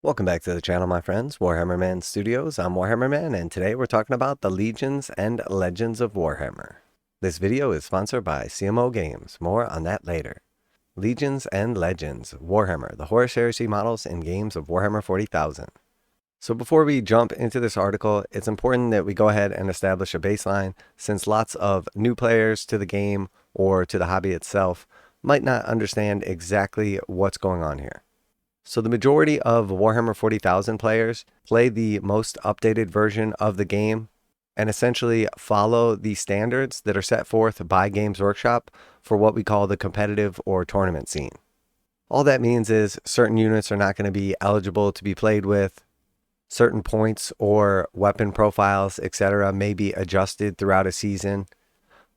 Welcome back to the channel, my friends. Warhammer Man Studios. I'm Warhammer Man, and today we're talking about the Legions and Legends of Warhammer. This video is sponsored by CMO Games. More on that later. Legions and Legends, Warhammer, the Horus Heresy models in games of Warhammer 40,000. So before we jump into this article, it's important that we go ahead and establish a baseline, since lots of new players to the game or to the hobby itself might not understand exactly what's going on here. So the majority of Warhammer 40,000 players play the most updated version of the game and essentially follow the standards that are set forth by Games Workshop for what we call the competitive or tournament scene. All that means is certain units are not going to be eligible to be played with, certain points or weapon profiles, etc. may be adjusted throughout a season,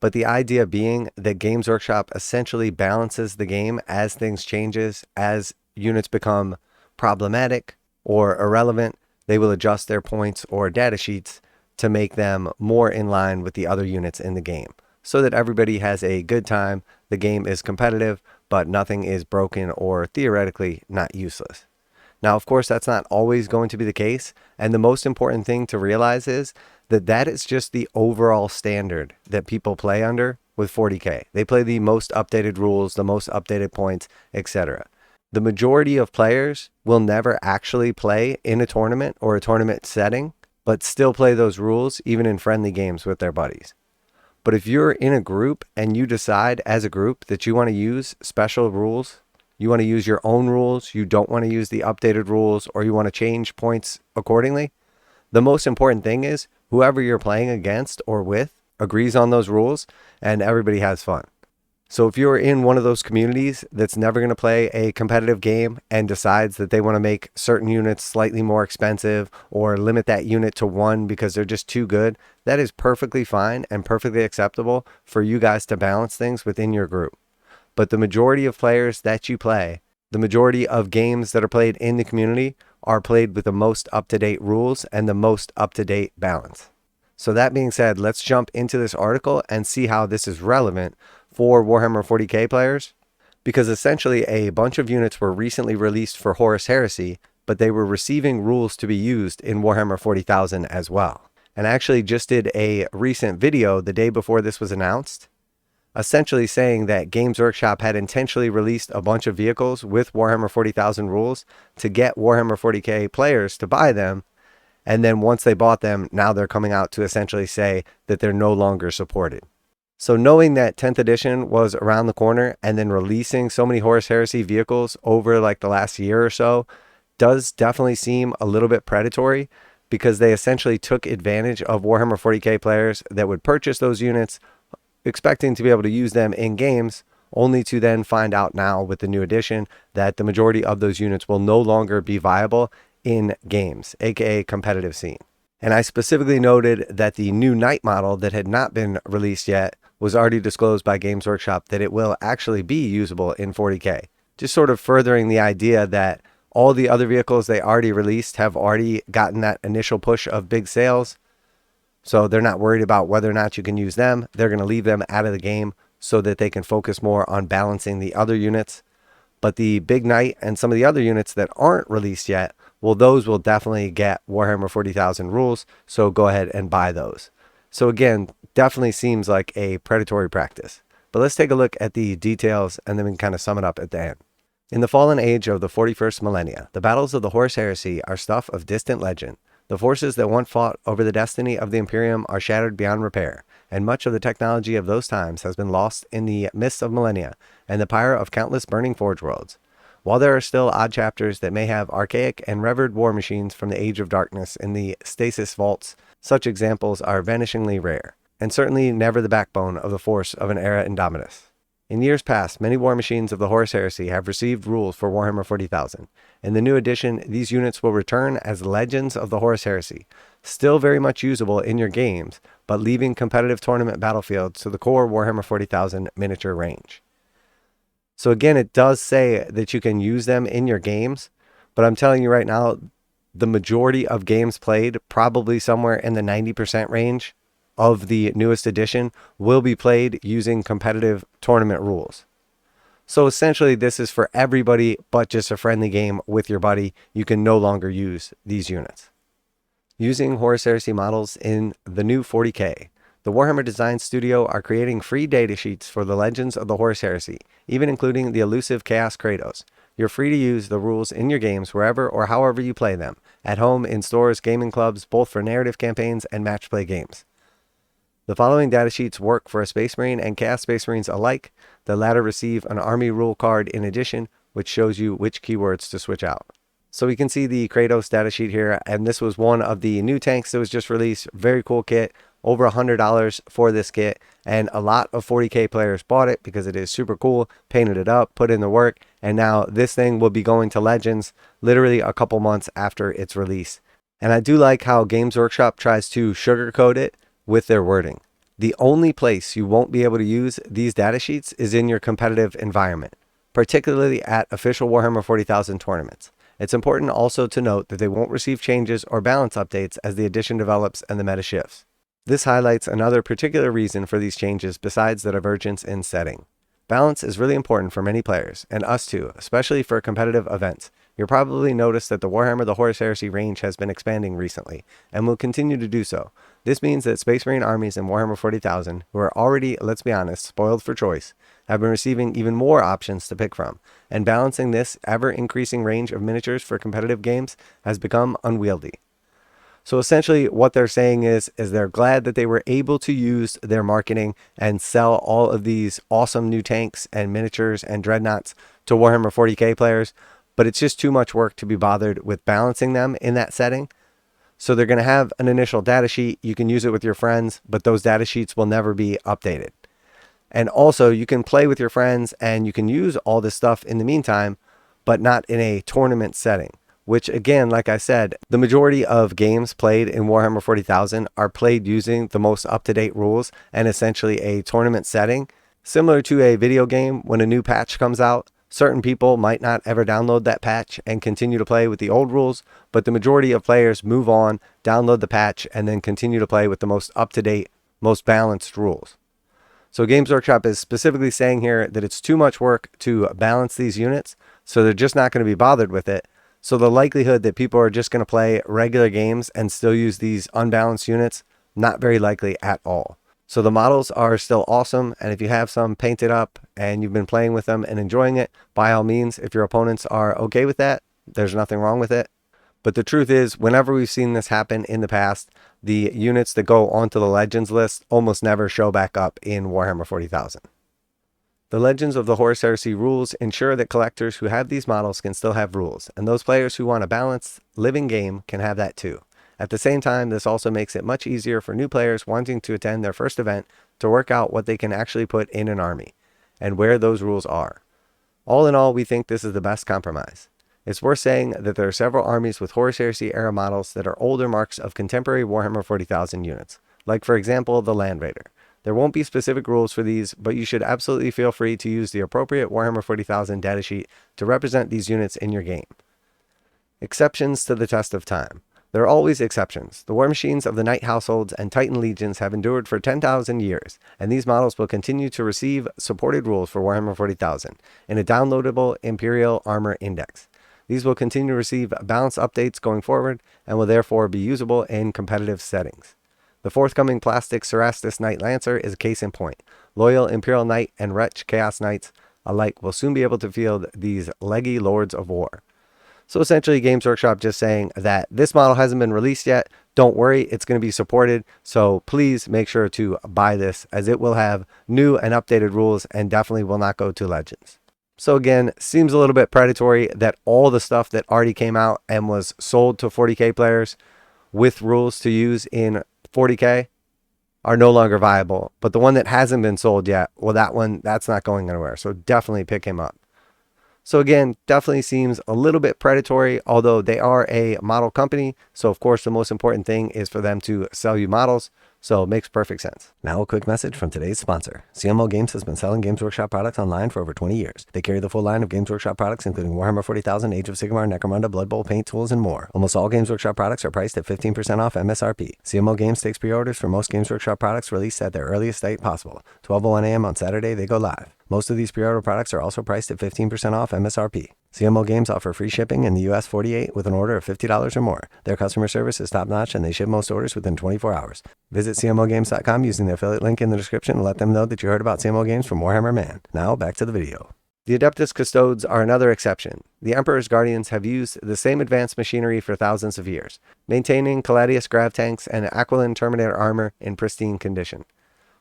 but the idea being that Games Workshop essentially balances the game as things changes. As units become problematic or irrelevant, they will adjust their points or data sheets to make them more in line with the other units in the game, so that everybody has a good time. The game is competitive, but nothing is broken or theoretically not useless. Now, of course, that's not always going to be the case, and the most important thing to realize is that that is just the overall standard that people play under with 40k. They play the most updated rules, the most updated points, etc. The majority of players will never actually play in a tournament or a tournament setting, but still play those rules even in friendly games with their buddies. But if you're in a group and you decide as a group that you want to use special rules, you want to use your own rules, you don't want to use the updated rules, or you want to change points accordingly, the most important thing is whoever you're playing against or with agrees on those rules and everybody has fun. So if you're in one of those communities that's never going to play a competitive game and decides that they want to make certain units slightly more expensive or limit that unit to one because they're just too good, that is perfectly fine and perfectly acceptable for you guys to balance things within your group. But the majority of players that you play, the majority of games that are played in the community are played with the most up-to-date rules and the most up-to-date balance. So that being said, let's jump into this article and see how this is relevant for Warhammer 40k players, because essentially a bunch of units were recently released for Horus Heresy, but they were receiving rules to be used in Warhammer 40,000 as well. And I actually just did a recent video the day before this was announced, essentially saying that Games Workshop had intentionally released a bunch of vehicles with Warhammer 40,000 rules to get Warhammer 40k players to buy them, and then once they bought them, now they're coming out to essentially say that they're no longer supported. So knowing that 10th edition was around the corner and then releasing so many Horus Heresy vehicles over like the last year or so does definitely seem a little bit predatory, because they essentially took advantage of Warhammer 40k players that would purchase those units expecting to be able to use them in games, only to then find out now with the new edition that the majority of those units will no longer be viable in games, aka competitive scene. And I specifically noted that the new Knight model that had not been released yet was already disclosed by Games Workshop that it will actually be usable in 40k. Just sort of furthering the idea that all the other vehicles they already released have already gotten that initial push of big sales. So they're not worried about whether or not you can use them. They're going to leave them out of the game so that they can focus more on balancing the other units. But the big Knight and some of the other units that aren't released yet, well, those will definitely get Warhammer 40,000 rules. So go ahead and buy those. So again, definitely seems like a predatory practice. But let's take a look at the details and then we can kind of sum it up at the end. In the fallen age of the 41st millennia, the battles of the Horus Heresy are stuff of distant legend. The forces that once fought over the destiny of the Imperium are shattered beyond repair, and much of the technology of those times has been lost in the mists of millennia and the pyre of countless burning forge worlds. While there are still odd chapters that may have archaic and revered war machines from the Age of Darkness in the stasis vaults, such examples are vanishingly rare, and certainly never the backbone of the force of an era Indomitus. In years past, many war machines of the Horus Heresy have received rules for Warhammer 40,000. In the new edition, these units will return as Legends of the Horus Heresy, still very much usable in your games, but leaving competitive tournament battlefields to the core Warhammer 40,000 miniature range. So again, it does say that you can use them in your games, but I'm telling you right now, the majority of games played, probably somewhere in the 90% range of the newest edition, will be played using competitive tournament rules. So essentially this is for everybody, but just a friendly game with your buddy. You can no longer use these units. Using Horus Heresy models in the new 40k. The Warhammer Design Studio are creating free datasheets for the Legends of the Horus Heresy, even including the elusive Chaos Kratos. You're free to use the rules in your games wherever or however you play them, at home, in stores, gaming clubs, both for narrative campaigns and match play games. The following datasheets work for a Space Marine and Chaos Space Marines alike. The latter receive an Army Rule card in addition, which shows you which keywords to switch out. So we can see the Kratos datasheet here, and this was one of the new tanks that was just released. Very cool kit. Over $100 for this kit, and a lot of 40k players bought it because it is super cool, painted it up, put in the work, and now this thing will be going to Legends literally a couple months after its release. And I do like how Games Workshop tries to sugarcoat it with their wording. The only place you won't be able to use these datasheets is in your competitive environment, particularly at official Warhammer 40,000 tournaments. It's important also to note that they won't receive changes or balance updates as the edition develops and the meta shifts. This highlights another particular reason for these changes besides the divergence in setting. Balance is really important for many players, and us too, especially for competitive events. You'll probably notice that the Warhammer the Horus Heresy range has been expanding recently, and will continue to do so. This means that Space Marine armies in Warhammer 40,000, who are already, let's be honest, spoiled for choice, have been receiving even more options to pick from, and balancing this ever-increasing range of miniatures for competitive games has become unwieldy. So essentially what they're saying is they're glad that they were able to use their marketing and sell all of these awesome new tanks and miniatures and dreadnoughts to Warhammer 40k players, but it's just too much work to be bothered with balancing them in that setting. So they're going to have an initial data sheet. You can use it with your friends, but those data sheets will never be updated. And also you can play with your friends and you can use all this stuff in the meantime, but not in a tournament setting. Which again, like I said, the majority of games played in Warhammer 40,000 are played using the most up-to-date rules and essentially a tournament setting. Similar to a video game, when a new patch comes out, certain people might not ever download that patch and continue to play with the old rules, but the majority of players move on, download the patch, and then continue to play with the most up-to-date, most balanced rules. So Games Workshop is specifically saying here that it's too much work to balance these units, so they're just not going to be bothered with it. So the likelihood that people are just going to play regular games and still use these unbalanced units, not very likely at all. So the models are still awesome, and if you have some painted up and you've been playing with them and enjoying it, by all means, if your opponents are okay with that, there's nothing wrong with it. But the truth is, whenever we've seen this happen in the past, the units that go onto the Legends list almost never show back up in Warhammer 40,000. The Legends of the Horus Heresy rules ensure that collectors who have these models can still have rules, and those players who want a balanced, living game can have that too. At the same time, this also makes it much easier for new players wanting to attend their first event to work out what they can actually put in an army, and where those rules are. All in all, we think this is the best compromise. It's worth saying that there are several armies with Horus Heresy era models that are older marks of contemporary Warhammer 40,000 units, like for example the Land Raider. There won't be specific rules for these, but you should absolutely feel free to use the appropriate Warhammer 40,000 datasheet to represent these units in your game. Exceptions to the test of time. There are always exceptions. The war machines of the Knight households and Titan legions have endured for 10,000 years, and these models will continue to receive supported rules for Warhammer 40,000 in a downloadable Imperial Armor Index. These will continue to receive balanced updates going forward and will therefore be usable in competitive settings. The forthcoming plastic Cerastus Knight Lancer is a case in point. Loyal Imperial Knight and Wretch Chaos Knights alike will soon be able to field these leggy Lords of War. So essentially Games Workshop just saying that this model hasn't been released yet. Don't worry, it's going to be supported. So please make sure to buy this, as it will have new and updated rules and definitely will not go to Legends. So again, seems a little bit predatory that all the stuff that already came out and was sold to 40k players with rules to use in 40k are no longer viable, but the one that hasn't been sold yet, well, that's not going anywhere, so definitely pick him up. So again, definitely seems a little bit predatory, although they are a model company, so of course the most important thing is for them to sell you models, so it makes perfect sense. Now a quick message from today's sponsor. CMO Games has been selling Games Workshop products online for over 20 years. They carry the full line of Games Workshop products, including Warhammer 40,000, Age of Sigmar, Necromunda, Blood Bowl, paint tools, and more. Almost all Games Workshop products are priced at 15% off MSRP. CMO Games takes pre-orders for most Games Workshop products released at their earliest date possible. 12:01 a.m. on Saturday, they go live. Most of these pre-order products are also priced at 15% off MSRP. CMO Games offer free shipping in the US 48 with an order of $50 or more. Their customer service is top-notch and they ship most orders within 24 hours. Visit CMOGames.com using the affiliate link in the description and let them know that you heard about CMO Games from Warhammer Man. Now, back to the video. The Adeptus Custodes are another exception. The Emperor's Guardians have used the same advanced machinery for thousands of years, maintaining Caladius grav tanks and Aquilin Terminator armor in pristine condition.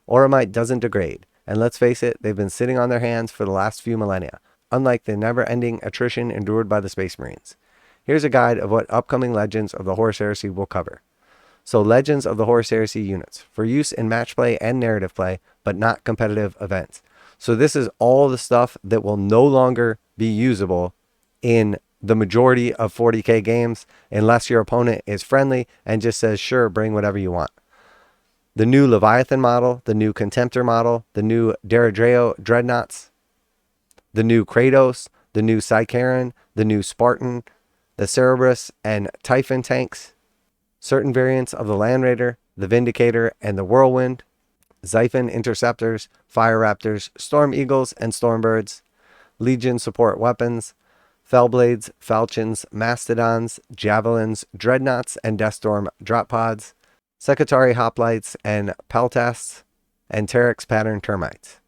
Oromite doesn't degrade, and let's face it, they've been sitting on their hands for the last few millennia, unlike the never-ending attrition endured by the Space Marines. Here's a guide of what upcoming Legends of the Horus Heresy will cover. So Legends of the Horus Heresy units, for use in match play and narrative play, but not competitive events. So this is all the stuff that will no longer be usable in the majority of 40k games unless your opponent is friendly and just says, sure, bring whatever you want. The new Leviathan model, the new Contemptor model, the new Deradreo Dreadnoughts, the new Kratos, the new Sycaran, the new Spartan, the Cerberus and Typhon tanks, certain variants of the Land Raider, the Vindicator, and the Whirlwind, Xiphon Interceptors, Fire Raptors, Storm Eagles, and Stormbirds, Legion support weapons, Fellblades, Falchions, Mastodons, Javelins, Dreadnoughts, and Deathstorm drop pods, Secretary Hoplites, and Peltasts, and Terex pattern termites.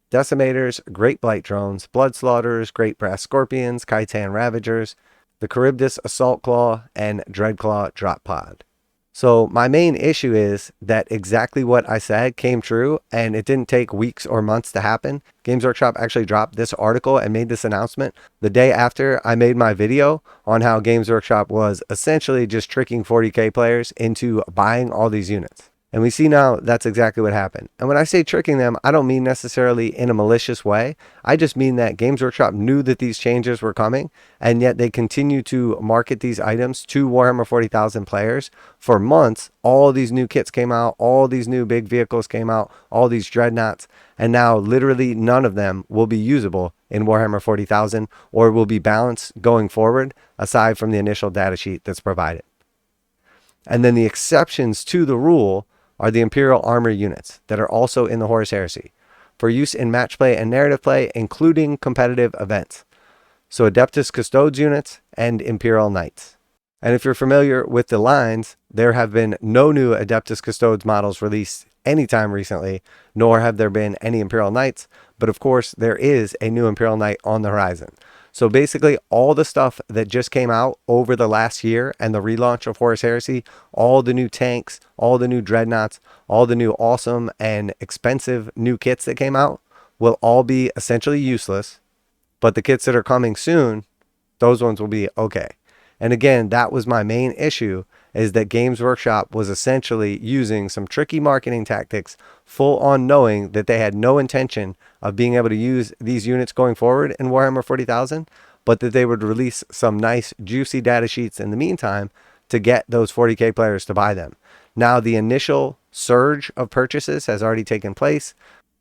Decimators, Great Blight drones, Blood Slaughterers, Great Brass Scorpions, Khitan Ravagers, the Charybdis Assault Claw, and Dreadclaw drop pod. So my main issue is that exactly what I said came true, and it didn't take weeks or months to happen. Games Workshop actually dropped this article and made this announcement the day after I made my video on how Games Workshop was essentially just tricking 40k players into buying all these units. And we see now that's exactly what happened. And when I say tricking them, I don't mean necessarily in a malicious way. I just mean that Games Workshop knew that these changes were coming, and yet they continue to market these items to Warhammer 40,000 players for months. All these new kits came out, all these new big vehicles came out, all these dreadnoughts, and now literally none of them will be usable in Warhammer 40,000 or will be balanced going forward aside from the initial data sheet that's provided. And then the exceptions to the rule are the Imperial Armor units that are also in the Horus Heresy for use in match play and narrative play, including competitive events. So Adeptus Custodes units and Imperial Knights. And if you're familiar with the lines, there have been no new Adeptus Custodes models released anytime recently, nor have there been any Imperial Knights, but of course there is a new Imperial Knight on the horizon. So basically all the stuff that just came out over the last year and the relaunch of Horus Heresy, all the new tanks, all the new dreadnoughts, all the new awesome and expensive new kits that came out will all be essentially useless. But the kits that are coming soon, those ones will be okay. And again, that was my main issue, is that Games Workshop was essentially using some tricky marketing tactics, full on knowing that they had no intention of being able to use these units going forward in Warhammer 40,000, but that they would release some nice juicy data sheets in the meantime to get those 40k players to buy them. Now the initial surge of purchases has already taken place.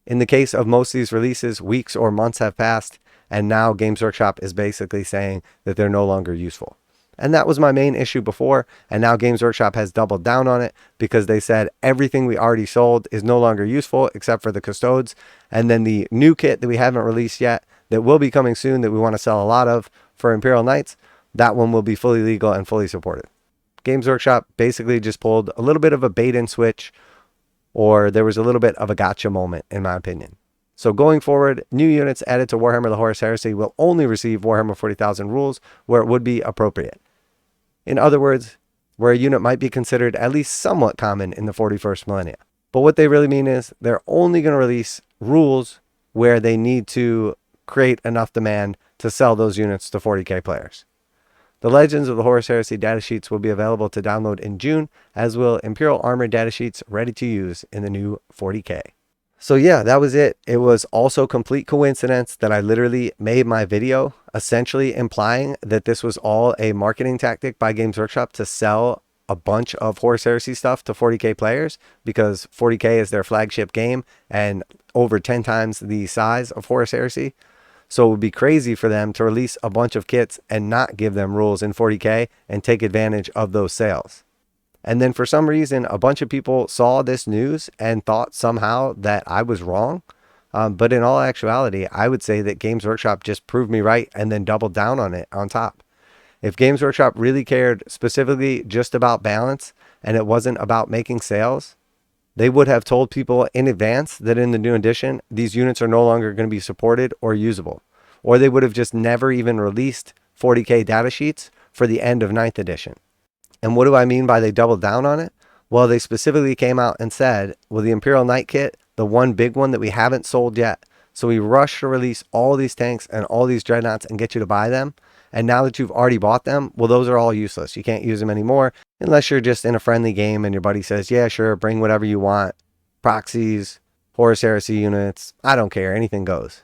In the case of most of these releases, weeks or months have passed, and now Games Workshop is basically saying that they're no longer useful. And that was my main issue before, and now Games Workshop has doubled down on it because they said everything we already sold is no longer useful except for the Custodes, and then the new kit that we haven't released yet that will be coming soon that we want to sell a lot of for Imperial Knights, that one will be fully legal and fully supported. Games Workshop basically just pulled a little bit of a bait and switch, or there was a little bit of a gotcha moment in my opinion. So going forward, new units added to Warhammer the Horus Heresy will only receive Warhammer 40,000 rules where it would be appropriate. In other words, where a unit might be considered at least somewhat common in the 41st millennia. But what they really mean is they're only going to release rules where they need to create enough demand to sell those units to 40k players. The Legends of the Horus Heresy datasheets will be available to download in June, as will Imperial Armor datasheets ready to use in the new 40k. So yeah, that was it. It was also complete coincidence that I literally made my video essentially implying that this was all a marketing tactic by Games Workshop to sell a bunch of Horus Heresy stuff to 40k players, because 40k is their flagship game and over 10 times the size of Horus Heresy. So it would be crazy for them to release a bunch of kits and not give them rules in 40k and take advantage of those sales. And then for some reason, a bunch of people saw this news and thought somehow that I was wrong. But in all actuality, I would say that Games Workshop just proved me right and then doubled down on it on top. If Games Workshop really cared specifically just about balance and it wasn't about making sales, they would have told people in advance that in the new edition, these units are no longer going to be supported or usable. Or they would have just never even released 40k data sheets for the end of 9th edition. And what do I mean by they doubled down on it? Well, they specifically came out and said, well, the Imperial Knight kit, the one big one that we haven't sold yet. So we rushed to release all these tanks and all these dreadnoughts and get you to buy them. And now that you've already bought them, well, those are all useless. You can't use them anymore unless you're just in a friendly game and your buddy says, yeah, sure, bring whatever you want. Proxies, Horus Heresy units, I don't care, anything goes.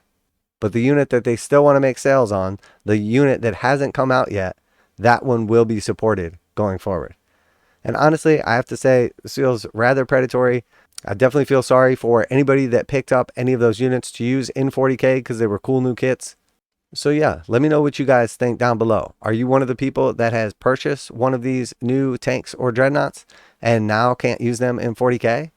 But the unit that they still want to make sales on, the unit that hasn't come out yet, that one will be supported going forward. And honestly, I have to say, this feels rather predatory. I definitely feel sorry for anybody that picked up any of those units to use in 40k because they were cool new kits. So yeah, let me know what you guys think down below. Are you one of the people that has purchased one of these new tanks or dreadnoughts and now can't use them in 40k?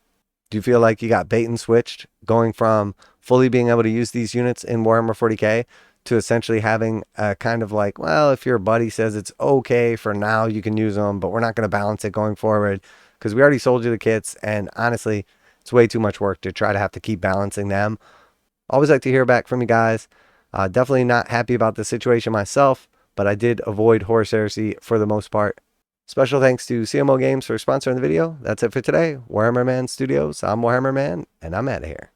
Do you feel like you got bait and switched going from fully being able to use these units in Warhammer 40k to essentially having a kind of like, well, if your buddy says it's okay for now, you can use them, but we're not going to balance it going forward because we already sold you the kits, and honestly, it's way too much work to try to have to keep balancing them. Always like to hear back from you guys. Definitely not happy about the situation myself, but I did avoid Horus Heresy for the most part. Special thanks to CMO Games for sponsoring the video. That's it for today. Warhammer Man Studios, I'm Warhammer Man, and I'm out of here.